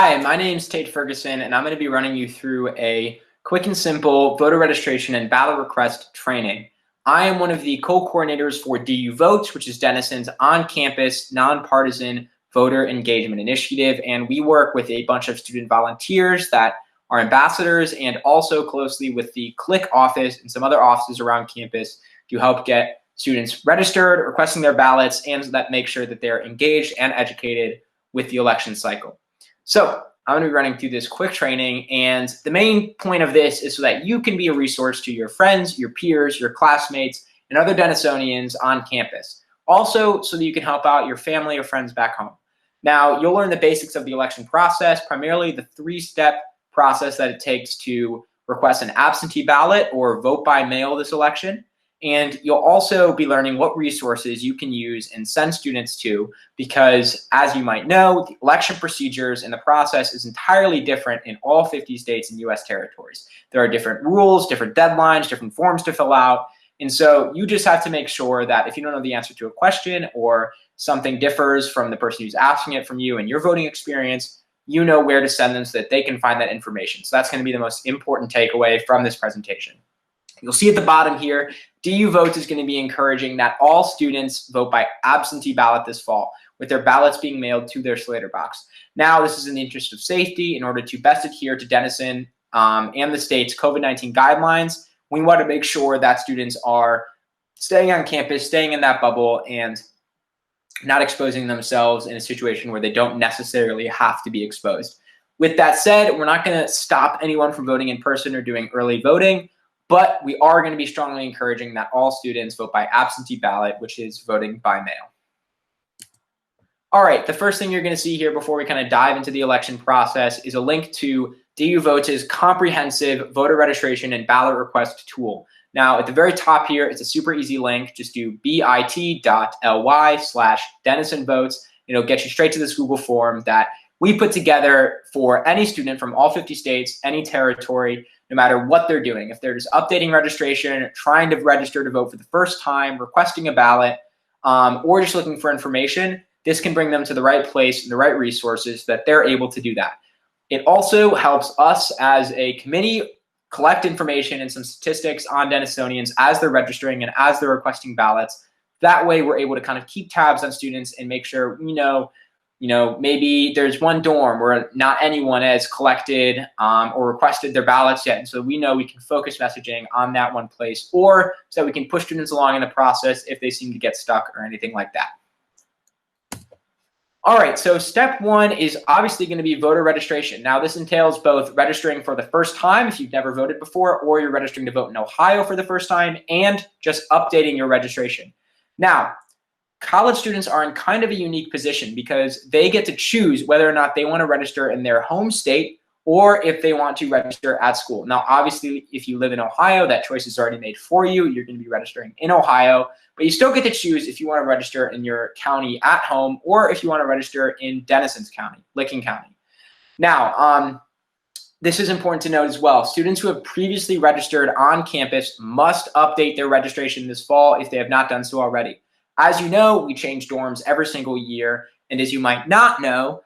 Hi, my name is Tate Ferguson, and I'm going to be running you through a quick and simple voter registration and ballot request training. I am one of the co-coordinators for DU Votes, which is Denison's on-campus, nonpartisan voter engagement initiative, and we work with a bunch of student volunteers that are ambassadors and also closely with the CLIC office and some other offices around campus to help get students registered, requesting their ballots, and that make sure that they're engaged and educated with the election cycle. So I'm going to be running through this quick training, and the main point of this is so that you can be a resource to your friends, your peers, your classmates, and other Denisonians on campus. Also, so that you can help out your family or friends back home. Now, you'll learn the basics of the election process, primarily the three-step process that it takes to request an absentee ballot or vote by mail this election. And you'll also be learning what resources you can use and send students to, because as you might know, the election procedures and the process is entirely different in all 50 states and US territories. There are different rules, different deadlines, different forms to fill out. And so you just have to make sure that if you don't know the answer to a question or something differs from the person who's asking it from you and your voting experience, you know where to send them so that they can find that information. So that's going to be the most important takeaway from this presentation. You'll see at the bottom here, DU Votes is going to be encouraging that all students vote by absentee ballot this fall, with their ballots being mailed to their Slater box. Now, this is in the interest of safety in order to best adhere to Denison and the state's COVID-19 guidelines. We want to make sure that students are staying on campus, staying in that bubble, and not exposing themselves in a situation where they don't necessarily have to be exposed. With that said, we're not going to stop anyone from voting in person or doing early voting, but we are going to be strongly encouraging that all students vote by absentee ballot, which is voting by mail. All right, the first thing you're going to see here before we kind of dive into the election process is a link to DU Votes' comprehensive voter registration and ballot request tool. Now, at the very top here, it's a super easy link. Just do bit.ly/DenisonVotes. It'll get you straight to this Google form that we put together for any student from all 50 states, any territory, no matter what they're doing. If they're just updating registration, trying to register to vote for the first time, requesting a ballot, or just looking for information, this can bring them to the right place and the right resources that they're able to do that. It also helps us as a committee collect information and some statistics on Denisonians as they're registering and as they're requesting ballots. That way we're able to kind of keep tabs on students and make sure we know, maybe there's one dorm where not anyone has collected or requested their ballots yet. And so we know we can focus messaging on that one place, or so we can push students along in the process if they seem to get stuck or anything like that. All right, so step one is obviously going to be voter registration. Now, this entails both registering for the first time if you've never voted before, or you're registering to vote in Ohio for the first time, and just updating your registration. Now, college students are in kind of a unique position because they get to choose whether or not they want to register in their home state or if they want to register at school. Now, obviously, if you live in Ohio, that choice is already made for you. You're going to be registering in Ohio, but you still get to choose if you want to register in your county at home or if you want to register in Denison's county, Licking County. Now, this is important to note as well. Students who have previously registered on campus must update their registration this fall if they have not done so already. As you know, we change dorms every single year, and as you might not know,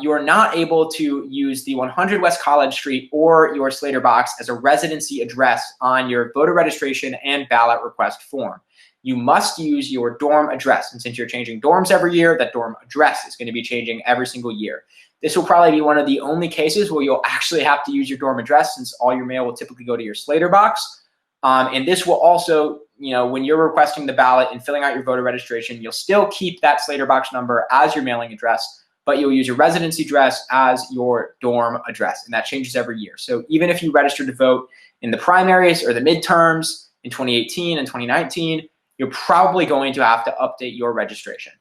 you are not able to use the 100 West College Street or your Slater box as a residency address on your voter registration and ballot request form. You must use your dorm address, and since you're changing dorms every year, that dorm address is going to be changing every single year. This will probably be one of the only cases where you'll actually have to use your dorm address, since all your mail will typically go to your Slater box. And this will also, when you're requesting the ballot and filling out your voter registration, you'll still keep that Slater box number as your mailing address, but you'll use your residency address as your dorm address, and that changes every year. So even if you register to vote in the primaries or the midterms in 2018 and 2019, you're probably going to have to update your registration.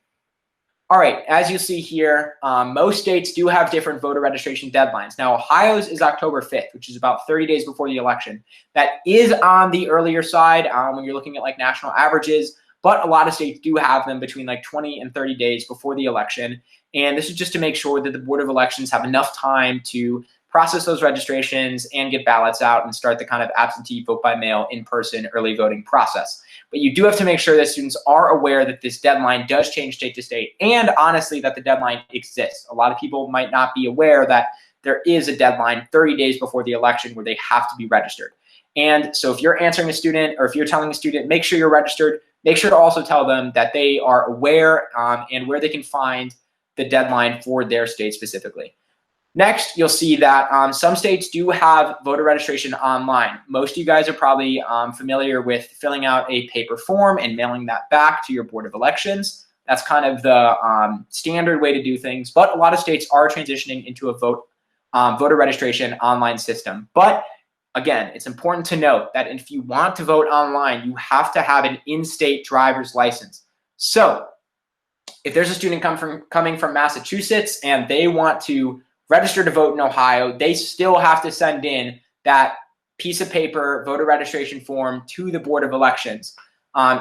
All right, as you see here, most states do have different voter registration deadlines. Now, Ohio's is October 5th, which is about 30 days before the election. That is on the earlier side when you're looking at like national averages, but a lot of states do have them between like 20 and 30 days before the election. And this is just to make sure that the Board of Elections have enough time to process those registrations and get ballots out and start the kind of absentee vote by mail in-person early voting process. But you do have to make sure that students are aware that this deadline does change state to state, and honestly that the deadline exists. A lot of people might not be aware that there is a deadline 30 days before the election where they have to be registered. And so if you're answering a student, or if you're telling a student, make sure you're registered, make sure to also tell them that they are aware and where they can find the deadline for their state specifically. Next, you'll see that some states do have voter registration online. Most of you guys are probably familiar with filling out a paper form and mailing that back to your Board of Elections. That's kind of the standard way to do things, but a lot of states are transitioning into a voter registration online system. But again, it's important to note that if you want to vote online, you have to have an in-state driver's license. So if there's a student coming from Massachusetts and they want to register to vote in Ohio, they still have to send in that piece of paper voter registration form to the Board of Elections.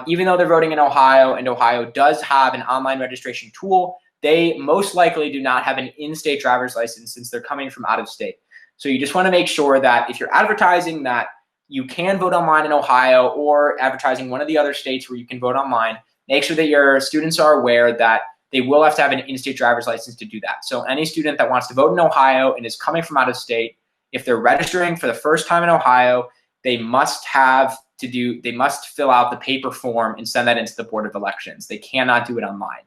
Even though they're voting in Ohio, and Ohio does have an online registration tool, they most likely do not have an in-state driver's license since they're coming from out of state. So you just want to make sure that if you're advertising that you can vote online in Ohio, or advertising one of the other states where you can vote online, make sure that your students are aware that they will have to have an in-state driver's license to do that. So any student that wants to vote in Ohio and is coming from out of state, if they're registering for the first time in Ohio, they must fill out the paper form and send that into the Board of Elections. They cannot do it online.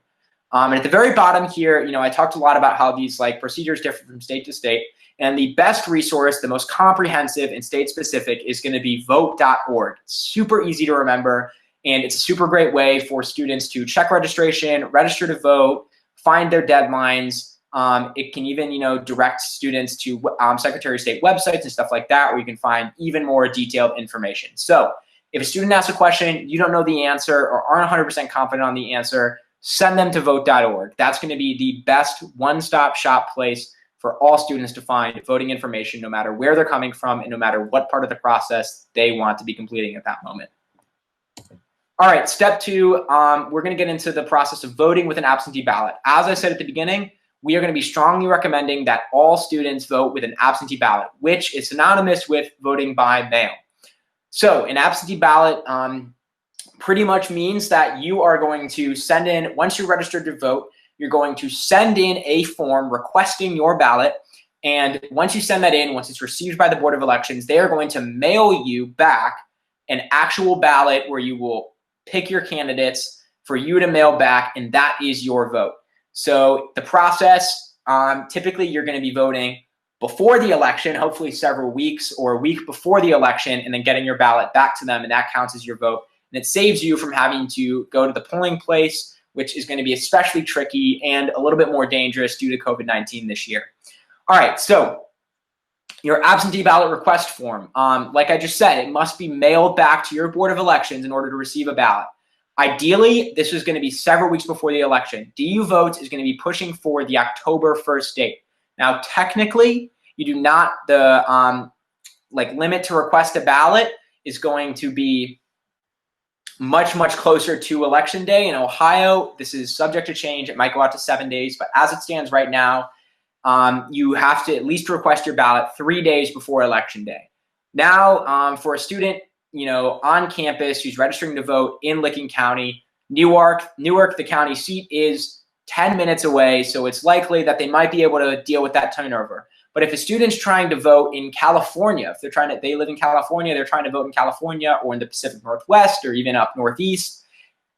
And at the very bottom here, I talked a lot about how these procedures differ from state to state. And the best resource, the most comprehensive and state-specific, is going to be vote.org. It's super easy to remember, and it's a super great way for students to check registration, register to vote, find their deadlines. It can even, direct students to Secretary of State websites and stuff like that, where you can find even more detailed information. So if a student asks a question, you don't know the answer or aren't 100% confident on the answer, send them to vote.org. That's going to be the best one-stop shop place for all students to find voting information, no matter where they're coming from and no matter what part of the process they want to be completing at that moment. All right, step 2, we're going to get into the process of voting with an absentee ballot. As I said at the beginning, we are going to be strongly recommending that all students vote with an absentee ballot, which is synonymous with voting by mail. So an absentee ballot pretty much means that you are going to send in, once you're registered to vote, you're going to send in a form requesting your ballot. And once you send that in, once it's received by the Board of Elections, they are going to mail you back an actual ballot where you will pick your candidates for you to mail back, and that is your vote. So the process, typically you're going to be voting before the election, hopefully several weeks or a week before the election, and then getting your ballot back to them, and that counts as your vote. And it saves you from having to go to the polling place, which is going to be especially tricky and a little bit more dangerous due to COVID-19 this year. All right, so your absentee ballot request form, like I just said, it must be mailed back to your Board of Elections in order to receive a ballot. Ideally, this is going to be several weeks before the election. DU Votes is going to be pushing for the October 1st date. Now, technically, you do not, the limit to request a ballot is going to be much, much closer to Election Day. In Ohio, this is subject to change. It might go out to 7 days, but as it stands right now, you have to at least request your ballot 3 days before Election Day. Now, for a student, on campus who's registering to vote in Licking County, Newark, the county seat, is 10 minutes away, so it's likely that they might be able to deal with that turnover. But if a student's trying to vote in California, if they live in California, they're trying to vote in California or in the Pacific Northwest or even up Northeast,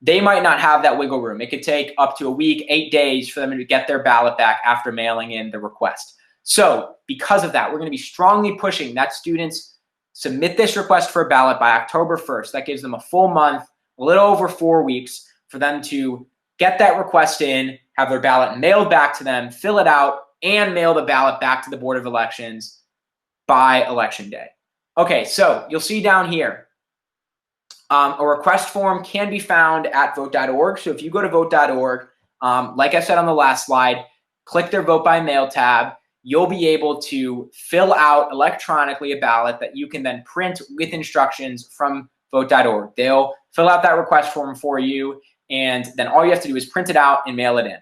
they might not have that wiggle room. It could take up to a week, 8 days for them to get their ballot back after mailing in the request. So because of that, we're going to be strongly pushing that students submit this request for a ballot by October 1st. That gives them a full month, a little over 4 weeks, for them to get that request in, have their ballot mailed back to them, fill it out, and mail the ballot back to the Board of Elections by Election Day. Okay, so you'll see down here, a request form can be found at vote.org. So if you go to vote.org, like I said on the last slide, click their Vote by Mail tab. You'll be able to fill out electronically a ballot that you can then print with instructions from vote.org. They'll fill out that request form for you, and then all you have to do is print it out and mail it in.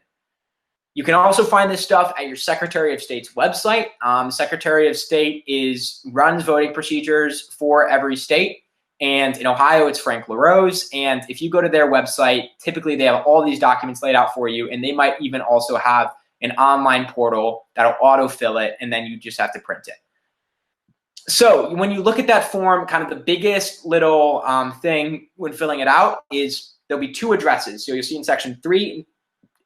You can also find this stuff at your Secretary of State's website. Secretary of State runs voting procedures for every state. And in Ohio, it's Frank LaRose. And if you go to their website, typically they have all these documents laid out for you. And they might even also have an online portal that'll autofill it, and then you just have to print it. So when you look at that form, kind of the biggest little thing when filling it out is there'll be 2 addresses. So you'll see in section 3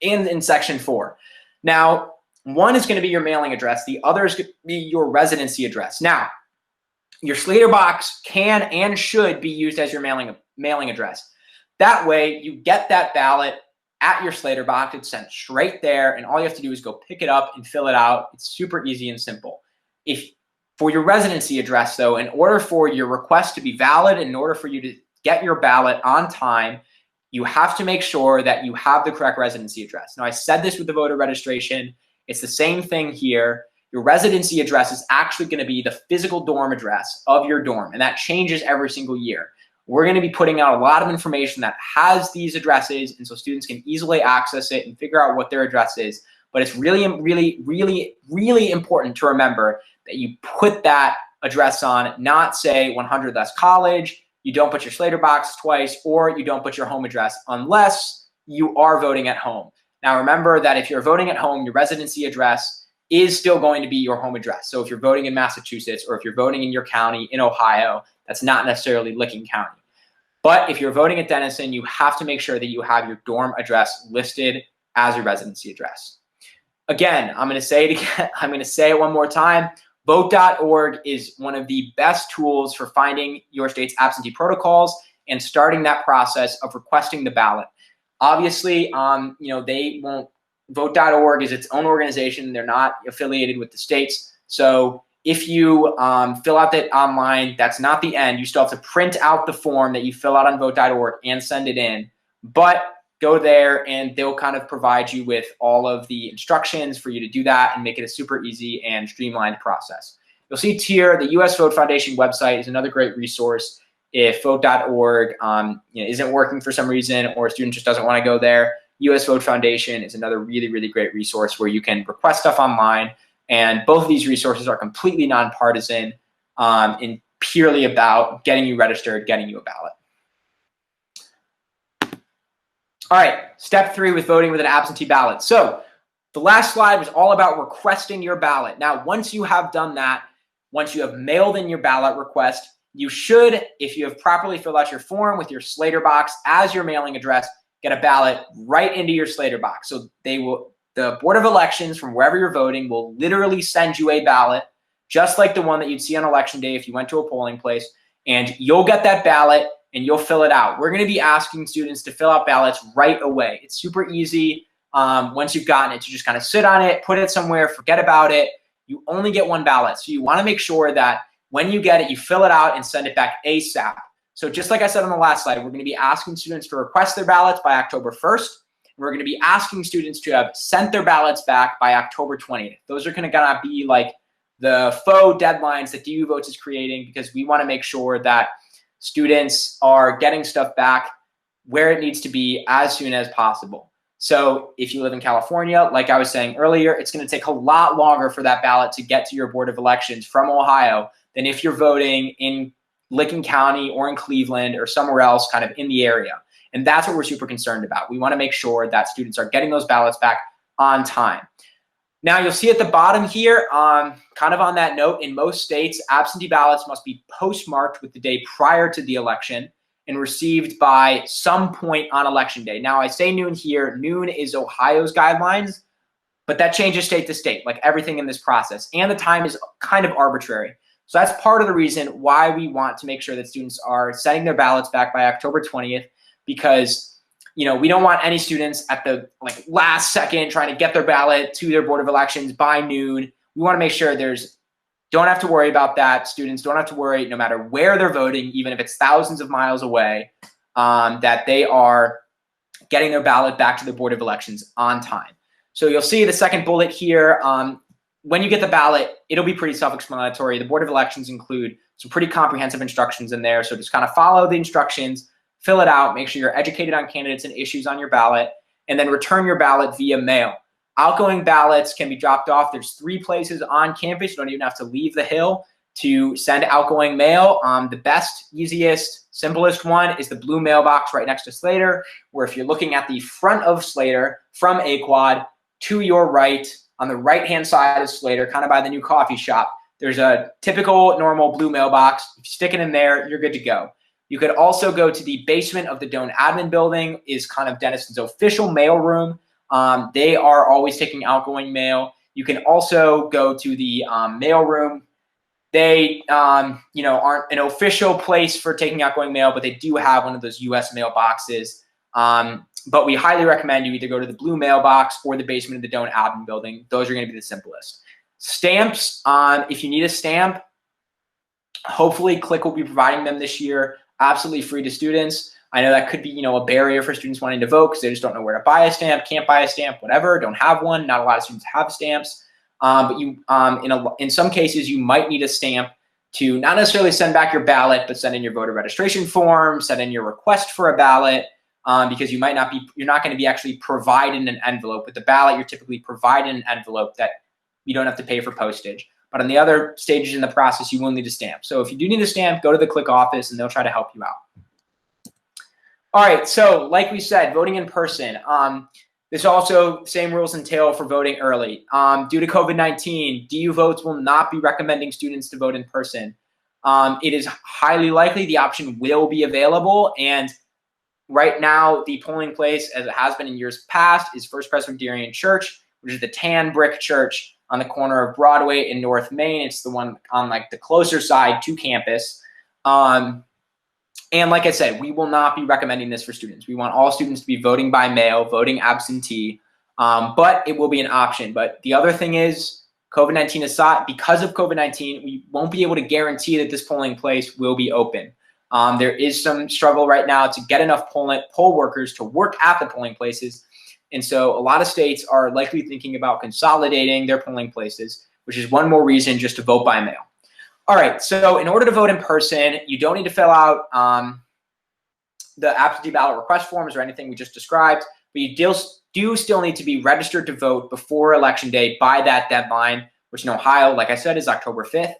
and in section 4. Now, one is going to be your mailing address. The other is going to be your residency address. Now, your Slater box can and should be used as your mailing address. That way, you get that ballot at your Slater box. It's sent straight there, and all you have to do is go pick it up and fill it out. It's super easy and simple. For your residency address, though, in order for your request to be valid, in order for you to get your ballot on time, you have to make sure that you have the correct residency address. Now, I said this with the voter registration. It's the same thing here. Your residency address is actually going to be the physical dorm address of your dorm, and that changes every single year. We're going to be putting out a lot of information that has these addresses, and so students can easily access it and figure out what their address is. But it's really, really, really, really important to remember that you put that address on, not say 100 Less College, you don't put your Slater box twice, or you don't put your home address unless you are voting at home. Now remember that if you're voting at home, your residency address is still going to be your home address. So if you're voting in Massachusetts, or if you're voting in your county in Ohio, that's not necessarily Licking County. But if you're voting at Denison, you have to make sure that you have your dorm address listed as your residency address. Again, I'm going to say it again. I'm going to say it one more time. Vote.org is one of the best tools for finding your state's absentee protocols and starting that process of requesting the ballot. Obviously, they won't. Vote.org is its own organization. They're not affiliated with the states. So if you fill out that online, that's not the end. You still have to print out the form that you fill out on vote.org and send it in. But go there and they'll kind of provide you with all of the instructions for you to do that and make it a super easy and streamlined process. You'll see here the US Vote Foundation website is another great resource. If vote.org isn't working for some reason, or a student just doesn't want to go there, US Vote Foundation is another really, really great resource where you can request stuff online. And both of these resources are completely nonpartisan and purely about getting you registered, getting you a ballot. All right, step 3 with voting with an absentee ballot. So the last slide was all about requesting your ballot. Now, once you have done that, once you have mailed in your ballot request, you should, if you have properly filled out your form with your Slater box as your mailing address, get a ballot right into your Slater box. So the Board of Elections from wherever you're voting will literally send you a ballot, just like the one that you'd see on election day if you went to a polling place, and you'll get that ballot and you'll fill it out. We're going to be asking students to fill out ballots right away. It's super easy once you've gotten it to just kind of sit on it, put it somewhere, forget about it. You only get one ballot. So you want to make sure that when you get it, you fill it out and send it back ASAP. So just like I said on the last slide, we're going to be asking students to request their ballots by October 1st. We're going to be asking students to have sent their ballots back by October 20th. Those are going to be like the faux deadlines that DU Votes is creating, because we want to make sure that students are getting stuff back where it needs to be as soon as possible. So if you live in California, like I was saying earlier, it's going to take a lot longer for that ballot to get to your Board of Elections from Ohio than if you're voting in Licking County or in Cleveland or somewhere else kind of in the area. And that's what we're super concerned about. We want to make sure that students are getting those ballots back on time. Now you'll see at the bottom here, kind of on that note, in most states, absentee ballots must be postmarked with the day prior to the election and received by some point on election day. Now I say noon here, noon is Ohio's guidelines, but that changes state to state, like everything in this process. And the time is kind of arbitrary. So that's part of the reason why we want to make sure that students are sending their ballots back by October 20th, because we don't want any students at the last second trying to get their ballot to their Board of Elections by noon. We want to make sure don't have to worry about that. Students don't have to worry, no matter where they're voting, even if it's thousands of miles away, that they are getting their ballot back to the Board of Elections on time. So you'll see the second bullet here. When you get the ballot, it'll be pretty self-explanatory. The Board of Elections include some pretty comprehensive instructions in there. So just kind of follow the instructions, fill it out, make sure you're educated on candidates and issues on your ballot, and then return your ballot via mail. Outgoing ballots can be dropped off. There's 3 places on campus. You don't even have to leave the Hill to send outgoing mail. The best, easiest, simplest one is the blue mailbox right next to Slater, where if you're looking at the front of Slater from AQuad to your right, on the right-hand side of Slater, kind of by the new coffee shop, there's a typical normal blue mailbox. If you stick it in there, you're good to go. You could also go to the basement of the Doan admin building, is kind of Denison's official mail room. They are always taking outgoing mail. You can also go to the mail room. They, you know, aren't an official place for taking outgoing mail, but they do have one of those U.S. mailboxes. But we highly recommend you either go to the blue mailbox or the basement of the Doan admin building. Those are going to be the simplest. Stamps, if you need a stamp, hopefully Click will be providing them this year, absolutely free to students. I know that could be, you know, a barrier for students wanting to vote because they just don't know where to buy a stamp, can't buy a stamp, whatever, don't have one. Not a lot of students have stamps. But you, in some cases, you might need a stamp to not necessarily send back your ballot, but send in your voter registration form, send in your request for a ballot, because you're not going to be actually provided an envelope. With the ballot, you're typically provided an envelope that you don't have to pay for postage. But on the other stages in the process, you will need a stamp. So if you do need a stamp, go to the Click office and they'll try to help you out. All right, so like we said, voting in person. This also, same rules entail for voting early. Due to COVID-19, DU Votes will not be recommending students to vote in person. It is highly likely the option will be available, and right now the polling place, as it has been in years past, is First Presbyterian Church, which is the tan brick church on the corner of Broadway in North Main. It's the one on like the closer side to campus. And like I said, we will not be recommending this for students. We want all students to be voting by mail, voting absentee, but it will be an option. But the other thing is, COVID-19 aside, because of COVID-19, we won't be able to guarantee that this polling place will be open. There is some struggle right now to get enough poll workers to work at the polling places. And so a lot of states are likely thinking about consolidating their polling places, which is one more reason just to vote by mail. All right, so in order to vote in person, you don't need to fill out the absentee ballot request forms or anything we just described, but you do still need to be registered to vote before Election Day by that deadline, which in Ohio, like I said, is October 5th.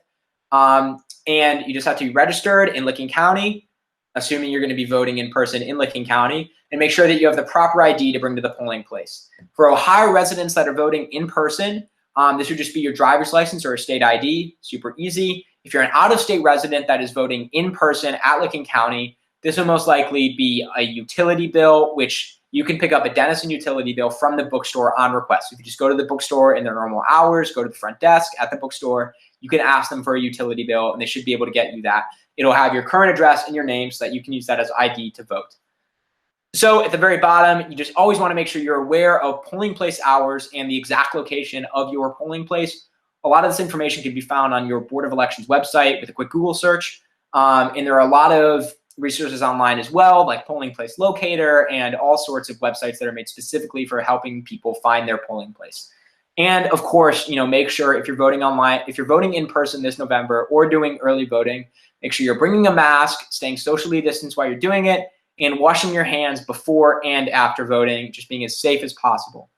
And you just have to be registered in Licking County, assuming you're going to be voting in person in Licking County, and make sure that you have the proper ID to bring to the polling place. For Ohio residents that are voting in person, this would just be your driver's license or a state ID, super easy. If you're an out-of-state resident that is voting in person at Licking County, this will most likely be a utility bill, which you can pick up a Denison utility bill from the bookstore on request. If you just go to the bookstore in their normal hours, go to the front desk at the bookstore, you can ask them for a utility bill and they should be able to get you that. It'll have your current address and your name so that you can use that as ID to vote. So at the very bottom, you just always want to make sure you're aware of polling place hours and the exact location of your polling place. A lot of this information can be found on your Board of Elections website with a quick Google search. And there are a lot of resources online as well, like Polling Place Locator and all sorts of websites that are made specifically for helping people find their polling place. And of course, you know, make sure if you're voting online, if you're voting in person this November or doing early voting, make sure you're bringing a mask, staying socially distanced while you're doing it, and washing your hands before and after voting, just being as safe as possible.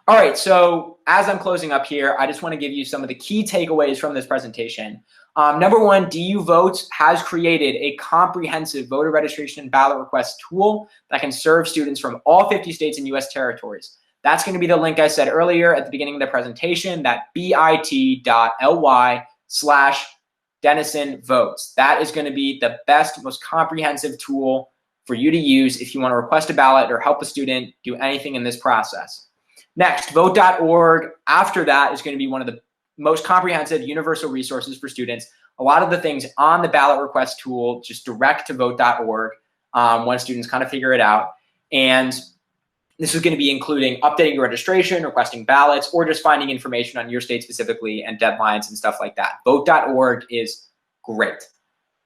All right, so as I'm closing up here, I just want to give you some of the key takeaways from this presentation. Number one, DU Votes has created a comprehensive voter registration and ballot request tool that can serve students from all 50 states and U.S. territories. That's going to be the link I said earlier at the beginning of the presentation, that bit.ly/Denison Votes. That is going to be the best, most comprehensive tool for you to use if you want to request a ballot or help a student do anything in this process. Next, vote.org, after that, is going to be one of the most comprehensive universal resources for students. A lot of the things on the ballot request tool just direct to vote.org once students kind of figure it out. And this is going to be including updating your registration, requesting ballots, or just finding information on your state specifically and deadlines and stuff like that. Vote.org is great.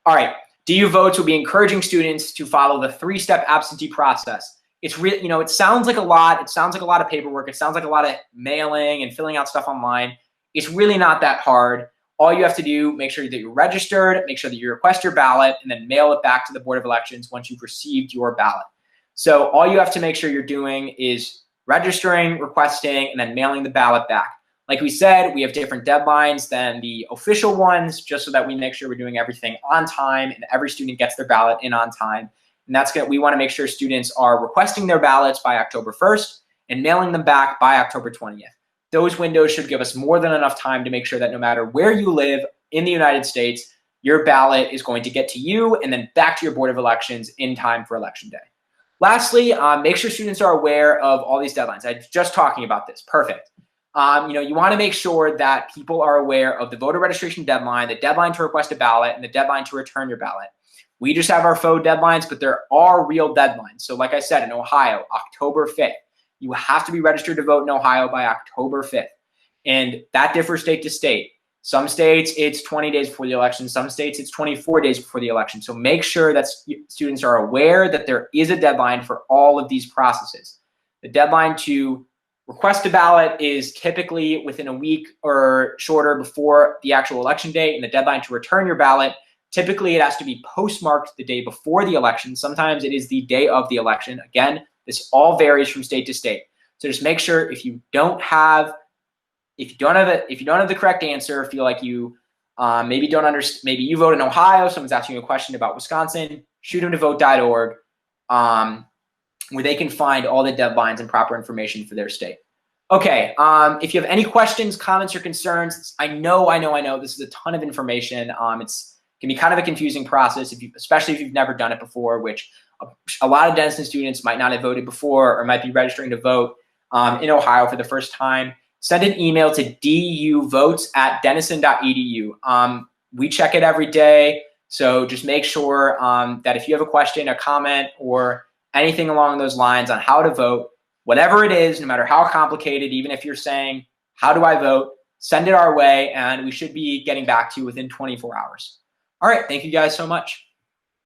All right, DU Votes will be encouraging students to follow the 3-step absentee process. It's really, you know, it sounds like a lot. It sounds like a lot of paperwork. It sounds like a lot of mailing and filling out stuff online. It's really not that hard. All you have to do, make sure that you're registered, make sure that you request your ballot, and then mail it back to the Board of Elections once you've received your ballot. So all you have to make sure you're doing is registering, requesting, and then mailing the ballot back. Like we said, we have different deadlines than the official ones, just so that we make sure we're doing everything on time and every student gets their ballot in on time. And that's good. We want to make sure students are requesting their ballots by October 1st and mailing them back by October 20th. Those windows should give us more than enough time to make sure that no matter where you live in the United States, your ballot is going to get to you and then back to your Board of Elections in time for Election Day. Lastly, make sure students are aware of all these deadlines. I was just talking about this. Perfect. You want to make sure that people are aware of the voter registration deadline, the deadline to request a ballot, and the deadline to return your ballot. We just have our faux deadlines, but there are real deadlines. So like I said, in Ohio, October 5th. You have to be registered to vote in Ohio by October 5th. And that differs state to state. Some states, it's 20 days before the election. Some states, it's 24 days before the election. So make sure that students are aware that there is a deadline for all of these processes. The deadline to request a ballot is typically within a week or shorter before the actual election date. And the deadline to return your ballot, typically it has to be postmarked the day before the election. Sometimes it is the day of the election. Again, this all varies from state to state. So just make sure if you don't have the correct answer, feel like you maybe don't understand, maybe you vote in Ohio, someone's asking you a question about Wisconsin, shoot them to vote.org, where they can find all the deadlines and proper information for their state. Okay, if you have any questions, comments, or concerns, I know this is a ton of information. It can be kind of a confusing process, especially if you've never done it before, which a lot of Denison students might not have voted before or might be registering to vote in Ohio for the first time. Send an email to duvotes@denison.edu. We check it every day, so just make sure that if you have a question, a comment, or anything along those lines on how to vote, whatever it is, no matter how complicated, even if you're saying, how do I vote, send it our way, and we should be getting back to you within 24 hours. All right, thank you guys so much.